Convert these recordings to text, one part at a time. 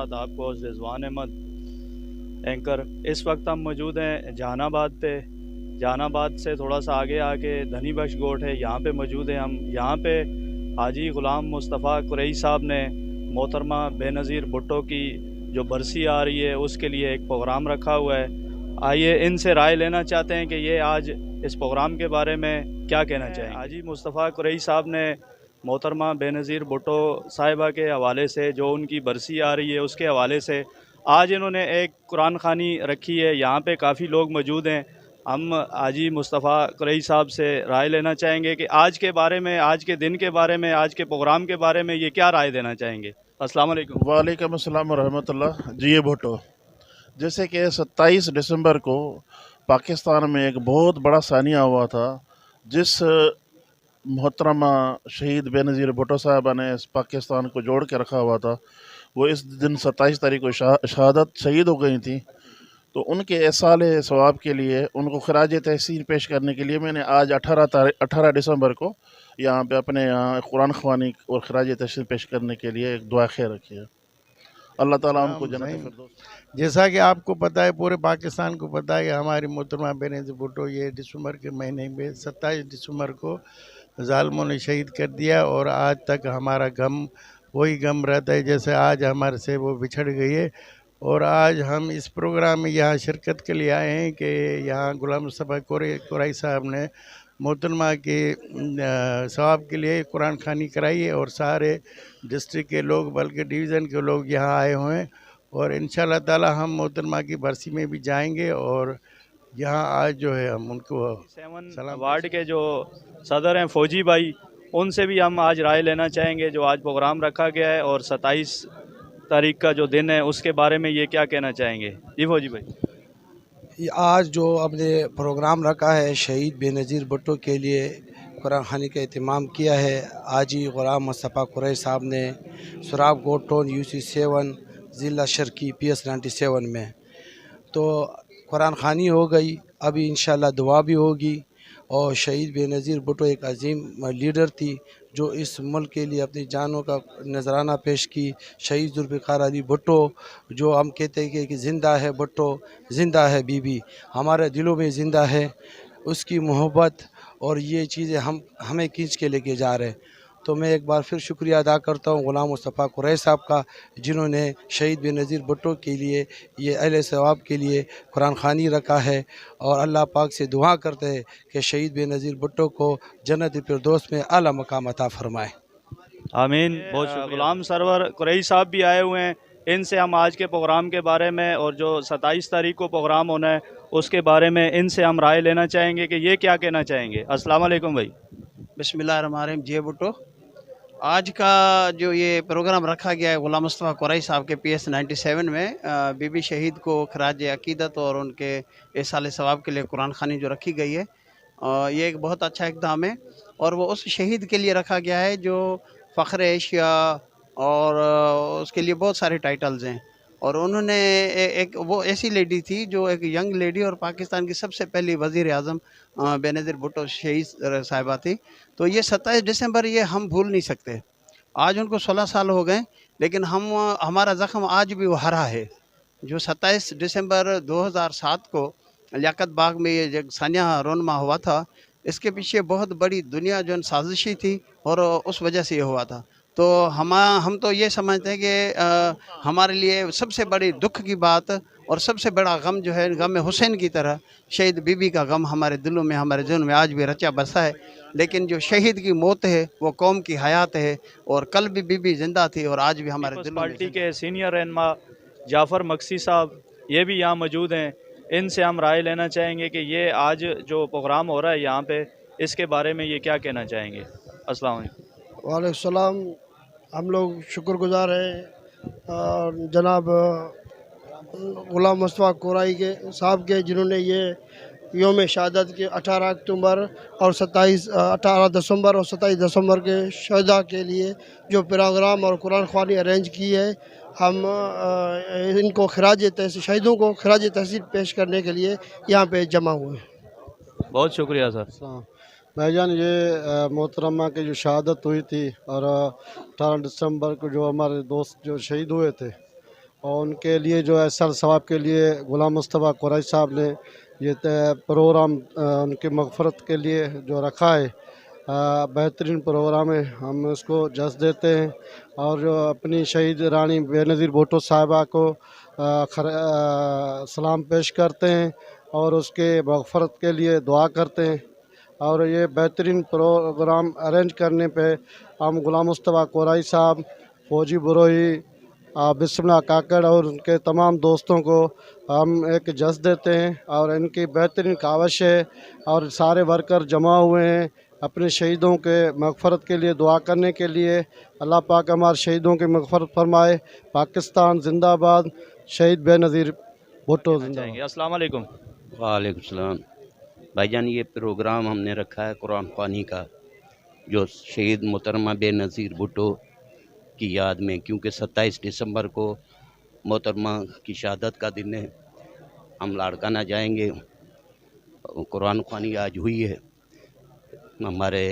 साथ आपको रिजवान अहमद एंकर। इस वक्त हम मौजूद हैं जहानाबाद पे। जहानाबाद से थोड़ा सा आगे आके धनी बख्श गोट है, यहाँ पे मौजूद हैं हम। यहाँ पे हाजी ग़ुलाम मुस्तफ़ा कुरैशी साहब ने मोहतरमा बेनज़ीर भुट्टो की जो बरसी आ रही है उसके लिए एक प्रोग्राम रखा हुआ है। आइए इनसे राय लेना चाहते हैं कि ये आज इस प्रोग्राम के बारे में क्या कहना चाहेंगे। हाजी मुस्तफ़ा कुरैशी साहब ने मोहतरमा बेनज़ीर भुट्टो साहिबा के हवाले से, जो उनकी बरसी आ रही है उसके हवाले से आज इन्होंने एक कुरान खानी रखी है। यहाँ पे काफ़ी लोग मौजूद हैं। हम हाजी मुस्तफ़ा कुरैशी साहब से राय लेना चाहेंगे कि आज के बारे में, आज के दिन के बारे में, आज के प्रोग्राम के बारे में ये क्या राय देना चाहेंगे। अस्सलाम वालेकुम। वालेकुम अस्सलाम रहमतुल्लाह। जी ये भुट्टो, जैसे कि 27 दिसंबर को पाकिस्तान में एक बहुत बड़ा सानिया हुआ था, जिस मोहतरमा शहीद बेनज़ीर भुट्टो साहबा ने इस पाकिस्तान को जोड़ के रखा हुआ था। वो इस दिन 27 तारीख को शहादत शहीद हो गई थी। तो उनके एहसाल सवाब के लिए, उनको खराज तहसीन पेश करने के लिए मैंने आज 18 दिसंबर को यहाँ पे अपने यहाँ कुरान ख़वानी और खराज तहसीन पेश करने के लिए एक दुआ खैर रखी है। अल्लाह ताला उनको जन्नत फिरदौस। जैसा कि आपको पता है, पूरे पाकिस्तान को पता है कि हमारी मोहतरमा बेनज़ीर भुट्टो ये दिसंबर के महीने में 27 दिसंबर को ज़ालिमों ने शहीद कर दिया। और आज तक हमारा गम वही गम रहता है जैसे आज हमारे से वो बिछड़ गई है। और आज हम इस प्रोग्राम में यहाँ शिरकत के लिए आए हैं कि यहाँ ग़ुलाम मुस्तफ़ा कुरैशी साहब ने मोहतरमा के सवाब के लिए कुरान खानी कराई है। और सारे डिस्ट्रिक्ट के लोग, बल्कि डिवीज़न के लोग यहाँ आए हुए हैं। और इंशाअल्लाह ताला हम मोहतरमा की बरसी में भी जाएंगे। और यहाँ आज जो है हम उनको 7 वार्ड के जो सदर हैं फौजी भाई, उनसे भी हम आज राय लेना चाहेंगे जो आज प्रोग्राम रखा गया है और 27 तारीख का जो दिन है उसके बारे में ये क्या कहना चाहेंगे। जी फौजी भाई। आज जो आपने प्रोग्राम रखा है शहीद बेनज़ीर भुट्टो के लिए कुरान खानी का एहतमाम किया है, हाजी ग़ुलाम मुस्तफ़ा कुरैशी साहब ने सुराब गोटोन UC7 ज़िला शर्की PS 97 में। तो कुरान खानी हो गई, अभी इंशाअल्लाह दुआ भी होगी। और शहीद बेनज़ीर भुट्टो एक अजीम लीडर थी जो इस मुल्क के लिए अपनी जानों का नजराना पेश की। शहीद ज़ुल्फ़िकार अली भुट्टो, जो हम कहते हैं कि ज़िंदा है भुट्टो, ज़िंदा है बीबी, हमारे दिलों में ज़िंदा है उसकी मोहब्बत। और ये चीज़ें हमें खींच के लेके जा रहे हैं। तो मैं एक बार फिर शुक्रिया अदा करता हूँ ग़ुलाम मुस्तफ़ा कुरैशी साहब का, जिन्होंने शहीद बेनज़ीर भुट्टो के लिए, ये अहले सवाब के लिए कुरान खानी रखा है। और अल्लाह पाक से दुआ करते हैं कि शहीद बेनज़ीर भुट्टो को जन्नत फिरदौस में आला मकाम अता फरमाए। आमीन। बहुत शुक्रिया। ग़ुलाम सरवर कुरैशी साहब भी आए हुए हैं। इनसे हम आज के प्रोग्राम के बारे में और जो 27 तारीख को प्रोग्राम होना है उसके बारे में इनसे हम राय लेना चाहेंगे कि ये क्या कहना चाहेंगे। अस्सलाम वालेकुम भाई। बिस्मिल्लाहिर्रहमानिर्रहीम। जी भुट्टो, आज का जो ये प्रोग्राम रखा गया है ग़ुलाम मुस्तफ़ा कुरैशी साहब के PS 97 में बीबी शहीद को खराज अकीदत और उनके एहसाल सवाब के लिए कुरान खानी जो रखी गई है, ये एक बहुत अच्छा इक़दाम है। और वो उस शहीद के लिए रखा गया है जो फ़ख्र एशिया और उसके लिए बहुत सारे टाइटल्स हैं। और उन्होंने एक वो ऐसी लेडी थी जो एक यंग लेडी और पाकिस्तान की सबसे पहली वज़ीर आज़म बेनज़ीर भुट्टो शहीद साहिबा थी। तो ये 27 दिसंबर ये हम भूल नहीं सकते। आज उनको 16 साल हो गए, लेकिन हमारा ज़ख्म आज भी वो हरा है। जो 27 दिसंबर 2007 को लियाकत बाग में ये सानिया रोनमा हुआ था, इसके पीछे बहुत बड़ी दुनिया जो साजिशी थी और उस वजह से ये हुआ था। तो हम तो ये समझते हैं कि हमारे लिए सबसे बड़ी दुख की बात और सबसे बड़ा गम जो है, गम हुसैन की तरह शहीद बीबी का गम हमारे दिलों में, हमारे जहन में आज भी रचा बसा है। लेकिन जो शहीद की मौत है वो कौम की हयात है। और कल भी बीबी ज़िंदा थी और आज भी हमारे दिलों में। पार्टी के सीनियर रहनुमा जाफ़र मक्सी साहब ये भी यहाँ मौजूद हैं। इनसे हम राय लेना चाहेंगे कि ये आज जो प्रोग्राम हो रहा है यहाँ पे, इसके बारे में ये क्या कहना चाहेंगे। अस्सलाम वालेकुम। वालेकुम सलाम। हम लोग शुक्रगुजार हैं जनाब ग़ुलाम मुस्तफ़ा कुरैशी साहब के, जिन्होंने ये योम शहादत के 18 अक्टूबर और 18 दिसंबर और 27 दिसंबर के शहदा के लिए जो प्रोग्राम और कुरान ख़वानी अरेंज की है। हम इनको खराज तहसीन, शहीदों को खराज तहसीन पेश करने के लिए यहाँ पे जमा हुए हैं। बहुत शुक्रिया सर। भाईजान, ये मोहतरमा की जो शहादत हुई थी और 18 दिसंबर को जो हमारे दोस्त जो शहीद हुए थे, और उनके लिए जो एहसान सवाब के लिए गुलाम मुस्तफ़ा कुरैशी साहब ने ये प्रोग्राम उनकी मग़फ़रत के लिए जो रखा है, बेहतरीन प्रोग्राम है। हम उसको जस देते हैं और जो अपनी शहीद रानी बेनज़ीर भुट्टो साहिबा को सलाम पेश करते हैं और उसके मग़फ़रत के लिए दुआ करते हैं। और ये बेहतरीन प्रोग्राम अरेंज करने पे हम गुलाम मुस्तफ़ा कुरैशी साहब, फौजी बरोही, बिस्मिल्लाह काकड़ और उनके तमाम दोस्तों को हम एक जस देते हैं और इनकी बेहतरीन काविश है और सारे वर्कर जमा हुए हैं अपने शहीदों के मग़फ़रत के लिए दुआ करने के लिए। अल्लाह पाक हमारे शहीदों की मग़फ़रत फरमाए। पाकिस्तान जिंदाबाद, शहीद बेनज़ीर भुट्टो जिंदाबाद। अस्सलाम वालेकुम। वालेकुम सलाम। भाईजान, ये प्रोग्राम हमने रखा है कुरान ख़वानी का, जो शहीद मोहतरमा बेनज़ीर भुट्टो की याद में, क्योंकि 27 दिसंबर को मोहतरमा की शहादत का दिन है। हम लाड़काना जाएंगे। कुरान ख़वानी आज हुई है। हमारे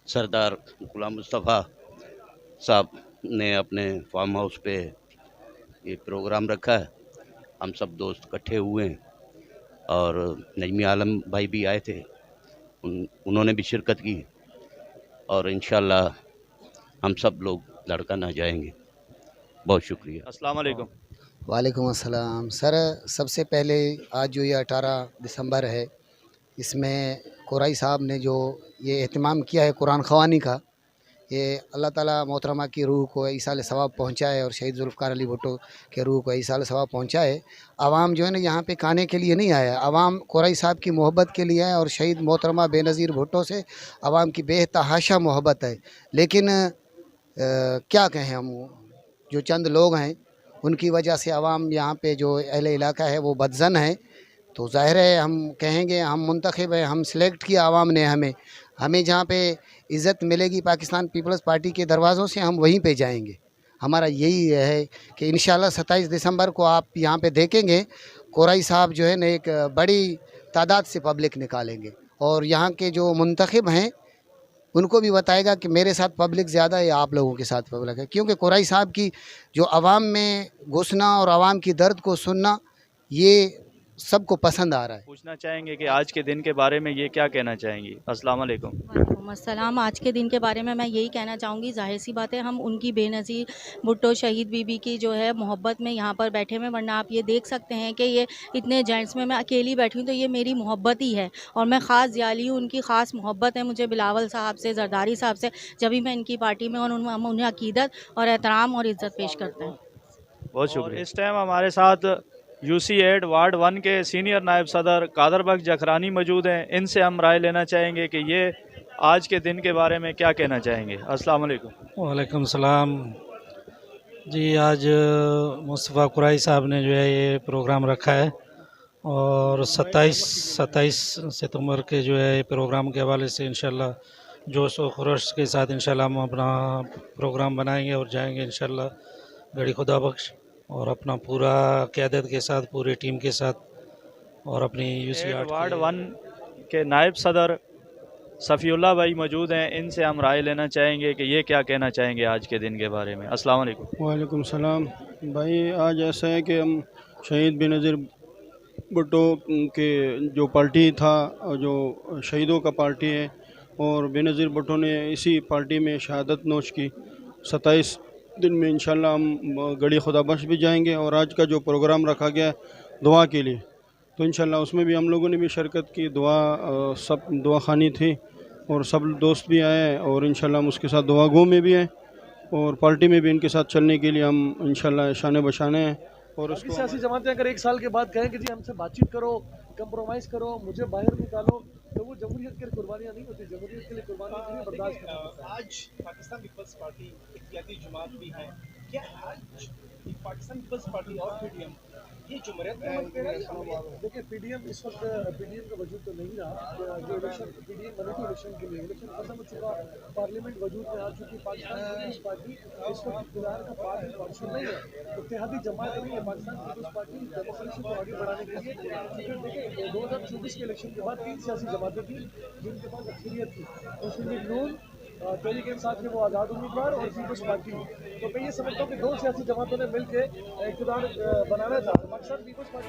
सरदार गुलाम मुस्तफ़ा साहब ने अपने फार्म हाउस पे ये प्रोग्राम रखा है। हम सब दोस्त इकट्ठे हुए हैं और नजमी आलम भाई भी आए थे, उन्होंने भी शिरकत की और इंशाल्लाह हम सब लोग लाड़काना जाएंगे। बहुत शुक्रिया। अस्सलाम वालेकुम। वालेकुम अस्सलाम। सर, सबसे पहले आज जो ये 18 दिसंबर है, इसमें कुरैशी साहब ने जो ये एहतमाम किया है कुरान ख़वानी का, ये अल्लाह ताला मोहतरमा की रूह को ईसाल सवाब पहुँचाए और शहीद जुल्फ़िकार अली भुट्टो के रूह को ईसाल सवाब पहुँचाए। आवाम जो है ना यहाँ पे खाने के लिए नहीं आया, आवाम कुरैशी साहब की मोहब्बत के लिए है और शहीद मोहतरमा बेनज़ीर भुट्टो से आवाम की बेतहाशा मोहब्बत है। लेकिन क्या कहें, हम जो चंद लोग हैं उनकी वजह से आवाम यहाँ पे जो अहले इलाका है वो बदज़न है। तो ज़ाहिर है हम कहेंगे, हम मुंतखब है, हम सिलेक्ट किया आवाम ने हमें जहाँ पे इज़्ज़त मिलेगी पाकिस्तान पीपल्स पार्टी के दरवाज़ों से, हम वहीं पे जाएंगे। हमारा यही है कि इंशाल्लाह 27 दिसंबर को आप यहाँ पे देखेंगे कुरैशी साहब जो है ना एक बड़ी तादाद से पब्लिक निकालेंगे और यहाँ के जो मुंतखब हैं उनको भी बताएगा कि मेरे साथ पब्लिक ज़्यादा है या आप लोगों के साथ पब्लिक है। क्योंकि कुरैशी साहब की जो आवाम में घुसना और आवाम की दर्द को सुनना, ये सबको पसंद आ रहा है। पूछना चाहेंगे कि आज के दिन के बारे में ये क्या कहना चाहेंगी? अस्सलाम वालेकुम। वालेकुम अस्सलाम। आज के दिन के बारे में मैं यही कहना चाहूँगी, ज़ाहिर सी बात है हम उनकी बेनज़ीर भुट्टो शहीद बीबी की जो है मोहब्बत में यहाँ पर बैठे हुए, वरना आप ये देख सकते हैं कि ये इतने जेंट्स में मैं अकेली बैठी हूँ, तो ये मेरी मोहब्बत ही है और मैं ख़ास जाली हूँ, उनकी ख़ास मोहब्बत है मुझे बिलावल साहब से, जरदारी साहब से, जब भी मैं इनकी पार्टी में और हम उन्हें अकीदत और एहतराम और इज़्ज़त पेश करते हैं। बहुत शुक्रिया। इस टाइम हमारे साथ UC8 वार्ड 1 के सीनियर नायब सदर कादर बख्श जखरानी मौजूद हैं। इनसे हम राय लेना चाहेंगे कि ये आज के दिन के बारे में क्या कहना चाहेंगे। अस्सलाम वालेकुम। वालेकुम सलाम जी। आज मुस्तफ़ा कुरैशी साहब ने जो है ये प्रोग्राम रखा है और 27 सितंबर के जो है ये प्रोग्राम के हवाले से इंशाल्लाह जोश व खरोश के साथ इंशाल्लाह हम अपना प्रोग्राम बनाएंगे और जाएंगे इंशाल्लाह गड़ी खुदा बख्श, और अपना पूरा क़यादत के साथ, पूरी टीम के साथ और अपनी UC8 वार्ड 1 के नायब सदर सफ़ीउल्लाह भाई मौजूद हैं। इनसे हम राय लेना चाहेंगे कि ये क्या कहना चाहेंगे आज के दिन के बारे में। अस्सलाम वालेकुम। वालेकुम सलाम। भाई, आज ऐसा है कि हम शहीद बेनज़ीर भुट्टो के जो पार्टी था, जो शहीदों का पार्टी है, और बेनज़ीर भुट्टो ने इसी पार्टी में शहादत नोश की। 27 दिन में इंशाल्लाह हम गड़ी खुदा बख्श भी जाएंगे और आज का जो प्रोग्राम रखा गया दुआ के लिए, तो इंशाल्लाह उसमें भी हम लोगों ने भी शिरकत की। सब दुआ खानी थी और सब दोस्त भी आए और इंशाल्लाह हम उसके साथ दुआ गो में भी हैं और पार्टी में भी इनके साथ चलने के लिए हम इंशाल्लाह शाने बशाने हैं। और उसको सियासी जमातें अगर एक साल के बाद कहें कि जी हमसे बातचीत करो, कंप्रोमाइज़ करो, मुझे बाहर निकालो, तो वो जमहूरियत के लिए कुर्बानियाँ नहीं होती। जमहूरियत के लिए कुर्बानियाँ के लिए बर्दाश्त करना पड़ता है। आज पाकिस्तान पीपल्स पार्टी इख्तियारी जमात भी है, क्या आज पाकिस्तान पीपल्स पार्टी और PDM ये जुमहूरियत देखिए, PDM इस वक्त PDM का वजूद तो नहीं रहा। जो इलेक्शन PDM बने थे इलेक्शन के लिए, इलेक्शन खत्म हो चुका, पार्लियामेंट वजूद में आ चुकी। पाकिस्तान पीपल्स पार्टी इस वक्त इक़्तिदार का पार्टी नहीं है, इत्तेहादी जमात नहीं है। पाकिस्तान पीपल्स पार्टी डेमोक्रेसी को आगे बढ़ाने के लिए, देखिए 2024 के इलेक्शन के बाद 3 सियासी जमातें थी जिनके पास अक्सरियत थी। मुस्लिम लीग नून, तहरीक इंसाफ के वो आज़ाद उम्मीदवार और पीपल्स पार्टी। तो मैं ये समझता हूँ कि दो सियासी जमातों ने मिल के इक़्तिदार बनाना था, मकसद पीपल्स पार्टी